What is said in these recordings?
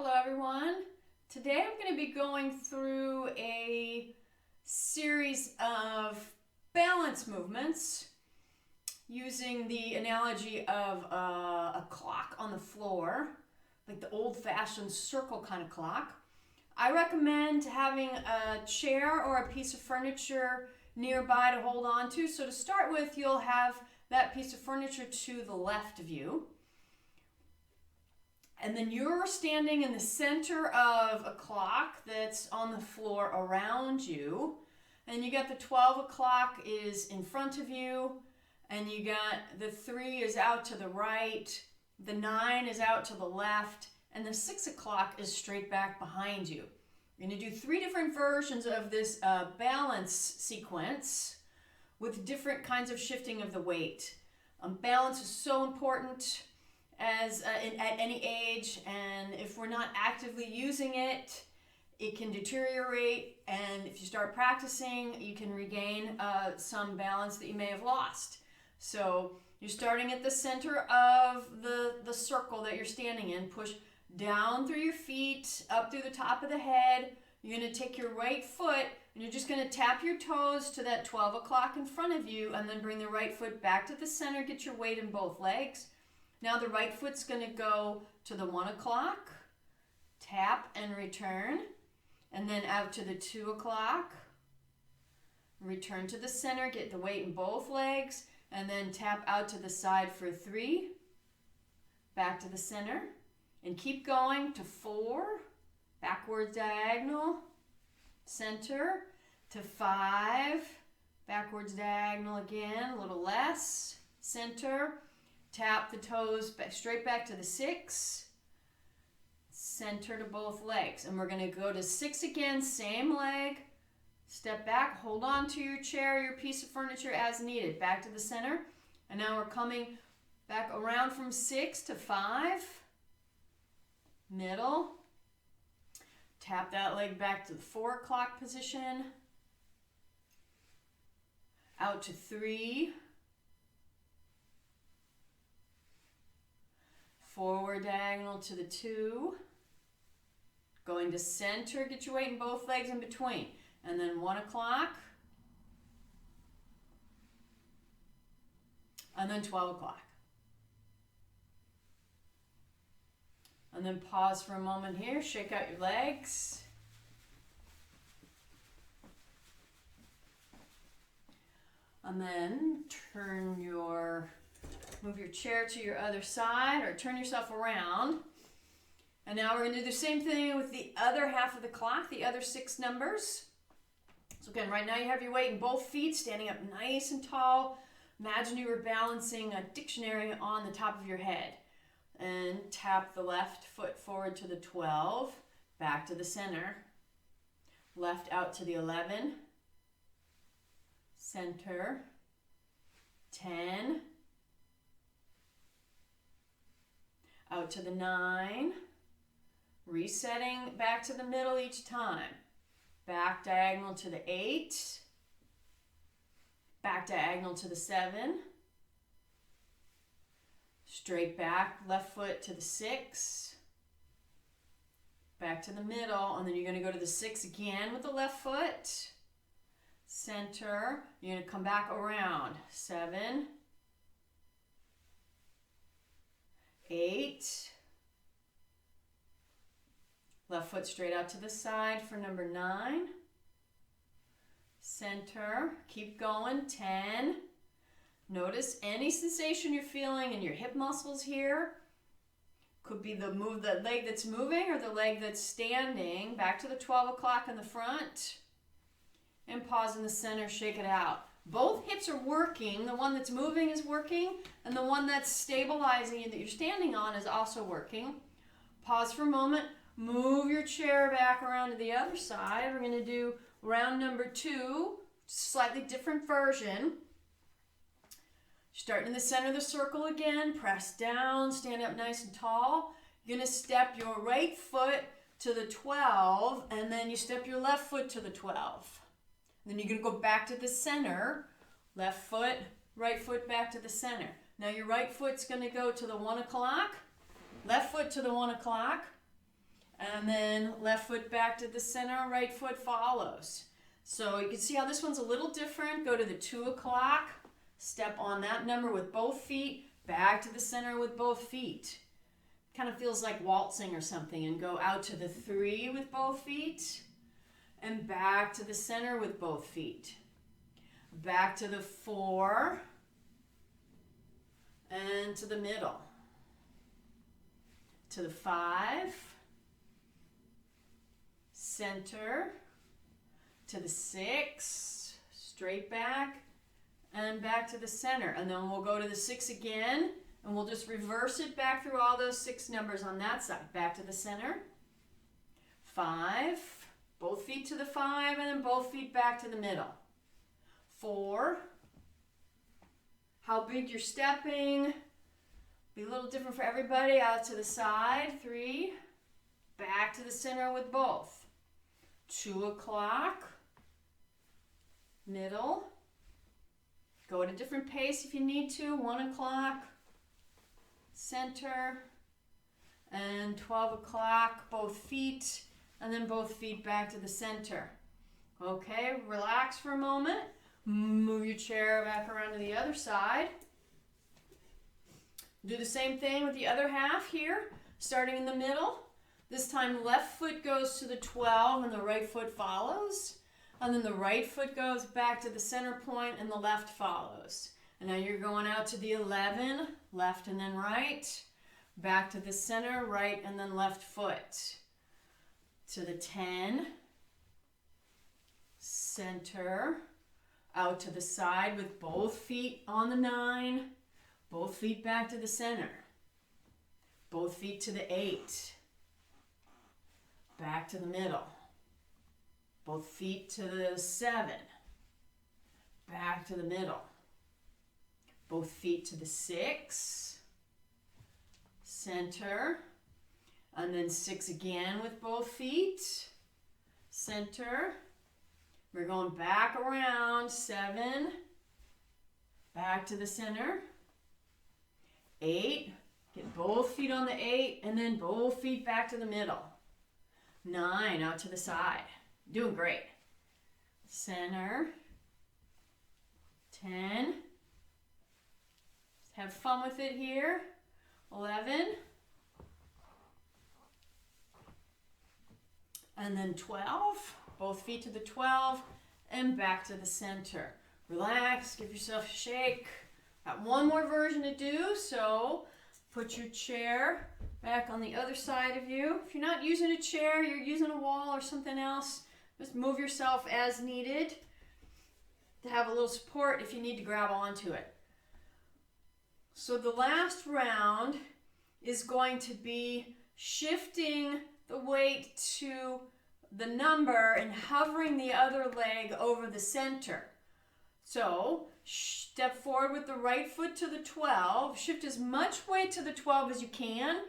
Hello everyone. Today I'm going to be going through a series of balance movements using the analogy of a clock on the floor, like the old-fashioned circle kind of clock. I recommend having a chair or a piece of furniture nearby to hold on to. So to start with, you'll have that piece of furniture to the left of you. And then you're standing in the center of a clock that's on the floor around you. And you got the 12 o'clock is in front of you. And you got the 3 is out to the right. The 9 is out to the left. And the 6 o'clock is straight back behind you. You're going to do 3 different versions of this balance sequence with different kinds of shifting of the weight. Balance is so important at any age, and if we're not actively using it, it can deteriorate, and if you start practicing, you can regain some balance that you may have lost. So you're starting at the center of the circle that you're standing in. Push down through your feet, up through the top of the head. You're going to take your right foot, and you're just going to tap your toes to that 12 o'clock in front of you, and then bring the right foot back to the center. Get your weight in both legs. Now the right foot's going to go to the 1 o'clock, tap and return, and then out to the 2 o'clock, return to the center, get the weight in both legs, and then tap out to the side for 3, back to the center, and keep going to 4, backwards diagonal, center, to 5, backwards diagonal again, a little less, center, tap the toes back, straight back to the 6, center to both legs. And we're going to go to 6 again, same leg, step back, hold on to your chair, your piece of furniture as needed, back to the center. And now we're coming back around from 6 to 5, middle, tap that leg back to the 4 o'clock position, out to 3, forward diagonal to the 2, going to center, get your weight in both legs in between, and then 1 o'clock, and then 12 o'clock. And then pause for a moment here, shake out your legs. And then move your chair to your other side or turn yourself around. And now we're going to do the same thing with the other half of the clock, the other 6 numbers. So again, right now you have your weight in both feet, standing up nice and tall. Imagine you were balancing a dictionary on the top of your head. And tap the left foot forward to the 12, back to the center. Left out to the 11, center, 10, out to the 9, resetting back to the middle each time. Back diagonal to the 8, back diagonal to the 7, straight back, left foot to the 6, back to the middle, and then you're going to go to the 6 again with the left foot, center, you're going to come back around, 7, 8, left foot straight out to the side for number 9, center, keep going, 10, notice any sensation you're feeling in your hip muscles here. Could be the leg that's moving or the leg that's standing, back to the 12 o'clock in the front, and pause in the center, shake it out. Both hips are working. The one that's moving is working, and the one that's stabilizing you that you're standing on is also working. Pause for a moment. Move your chair back around to the other side. We're going to do round number 2, slightly different version. Starting in the center of the circle again. Press down, stand up nice and tall. You're going to step your right foot to the 12, and then you step your left foot to the 12. Then you're going to go back to the center, left foot, right foot back to the center. Now your right foot's going to go to the 1 o'clock, left foot to the 1 o'clock, And then left foot back to the center, right foot follows. So you can see how this one's a little different. Go to the 2 o'clock, step on that number with both feet, back to the center with both feet. Kind of feels like waltzing or something. And go out to the 3 with both feet, and back to the center with both feet. Back to the 4, and to the middle. To the 5, center, to the 6, straight back, and back to the center. And then we'll go to the 6 again, and we'll just reverse it back through all those 6 numbers on that side. Back to the center, 5, both feet to the 5, and then both feet back to the middle. 4, how big you're stepping, be a little different for everybody. Out to the side, 3, back to the center with both. 2 o'clock, middle, go at a different pace if you need to. 1 o'clock, center, and 12 o'clock, both feet, and then both feet back to the center. Okay, relax for a moment. Move your chair back around to the other side. Do the same thing with the other half here, starting in the middle. This time left foot goes to the 12 and the right foot follows. And then the right foot goes back to the center point and the left follows. And now you're going out to the 11, left and then right. Back to the center, right and then left foot. To the 10, center, out to the side with both feet on the 9, both feet back to the center, both feet to the 8, back to the middle, both feet to the 7, back to the middle, both feet to the 6, center, and then 6 again with both feet, center. We're going back around, 7, back to the center, 8, get both feet on the 8, and then both feet back to the middle, 9, out to the side, doing great, center, 10, have fun with it here, 11, and then 12, both feet to the 12, and back to the center. Relax, give yourself a shake. Got one more version to do, so put your chair back on the other side of you. If you're not using a chair, you're using a wall or something else, just move yourself as needed to have a little support if you need to grab onto it. So the last round is going to be shifting the weight to the number and hovering the other leg over the center. So step forward with the right foot to the 12. Shift as much weight to the 12 as you can.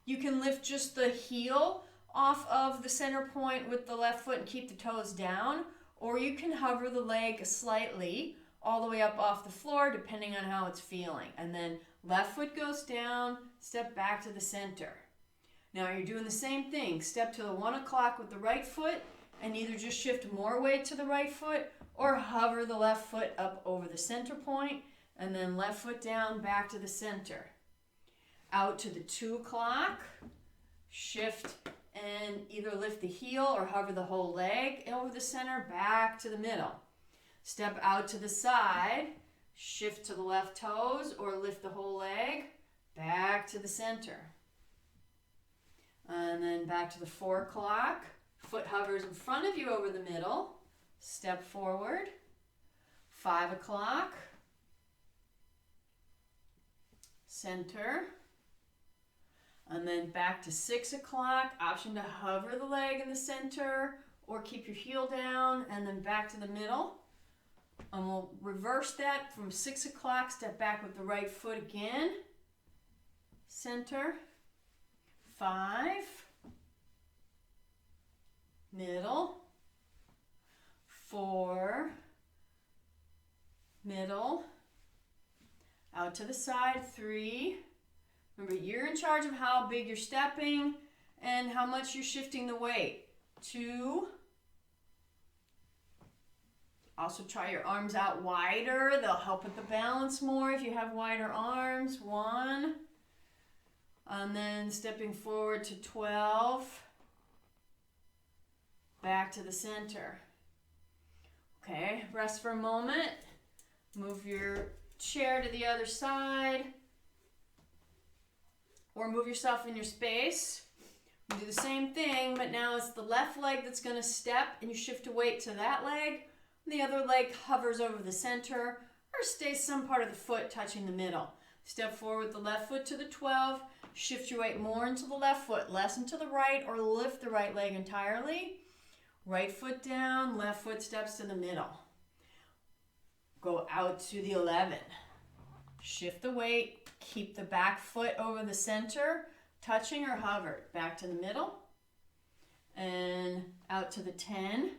You can lift just the heel off of the center point with the left foot and keep the toes down, or you can hover the leg slightly all the way up off the floor depending on how it's feeling. And then left foot goes down, step back to the center. Now you're doing the same thing. Step to the 1 o'clock with the right foot and either just shift more weight to the right foot or hover the left foot up over the center point and then left foot down, back to the center. Out to the 2 o'clock, shift and either lift the heel or hover the whole leg over the center, back to the middle. Step out to the side, shift to the left toes or lift the whole leg, back to the center. And then back to the 4 o'clock. Foot hovers in front of you over the middle. Step forward. 5 o'clock. Center. And then back to 6 o'clock. Option to hover the leg in the center or keep your heel down and then back to the middle. And we'll reverse that from 6 o'clock. Step back with the right foot again. Center. 5, middle, 4, middle, out to the side, 3. Remember, you're in charge of how big you're stepping, and how much you're shifting the weight. 2. Also try your arms out wider. They'll help with the balance more if you have wider arms. 1. And then stepping forward to 12. Back to the center. Okay, rest for a moment. Move your chair to the other side. Or move yourself in your space. You do the same thing, but now it's the left leg that's going to step, and you shift a weight to that leg. The other leg hovers over the center or stays some part of the foot touching the middle. Step forward with the left foot to the 12. Shift your weight more into the left foot, less into the right, or lift the right leg entirely. Right foot down, left foot steps to the middle. Go out to the 11. Shift the weight, keep the back foot over the center, touching or hovered. Back to the middle, and out to the 10.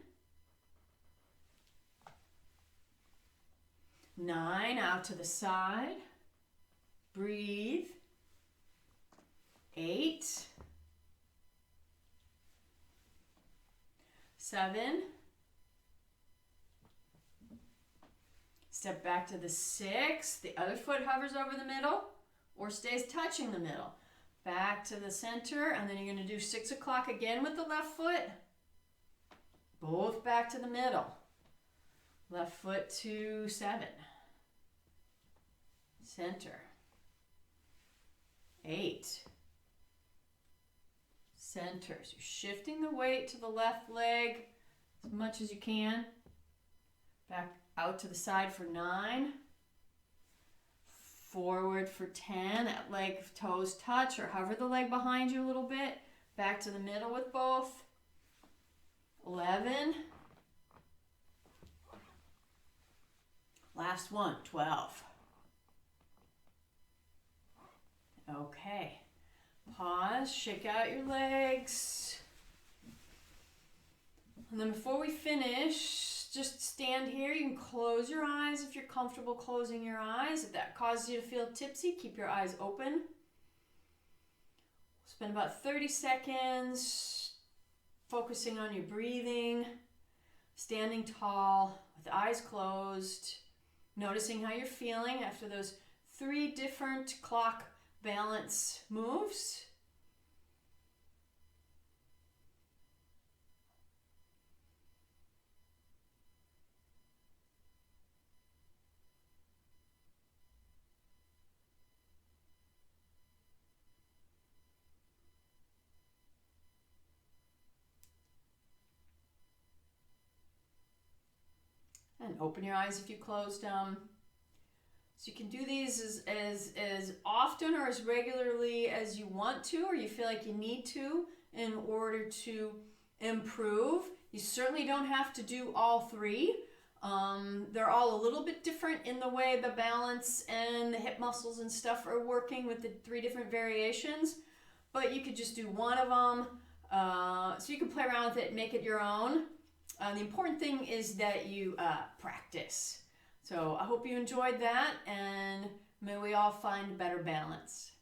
9, out to the side. Breathe. 8. 7. Step back to the 6. The other foot hovers over the middle or stays touching the middle. Back to the center, and then you're going to do 6 o'clock again with the left foot. Both back to the middle. Left foot to 7. Center. 8. Center. So you're shifting the weight to the left leg as much as you can. Back out to the side for 9. Forward for 10. That leg, toes touch or hover the leg behind you a little bit. Back to the middle with both. 11. Last one, 12. Okay. Pause, shake out your legs. And then before we finish, just stand here. You can close your eyes if you're comfortable closing your eyes. If that causes you to feel tipsy, keep your eyes open. Spend about 30 seconds focusing on your breathing, standing tall with eyes closed, noticing how you're feeling after those 3 different clock balance moves. And open your eyes if you closed them. So you can do these as often or as regularly as you want to, or you feel like you need to in order to improve. You certainly don't have to do all 3. They're all a little bit different in the way the balance and the hip muscles and stuff are working with the 3 different variations, but you could just do one of them. So you can play around with it and make it your own. The important thing is that you practice. So I hope you enjoyed that, and may we all find better balance.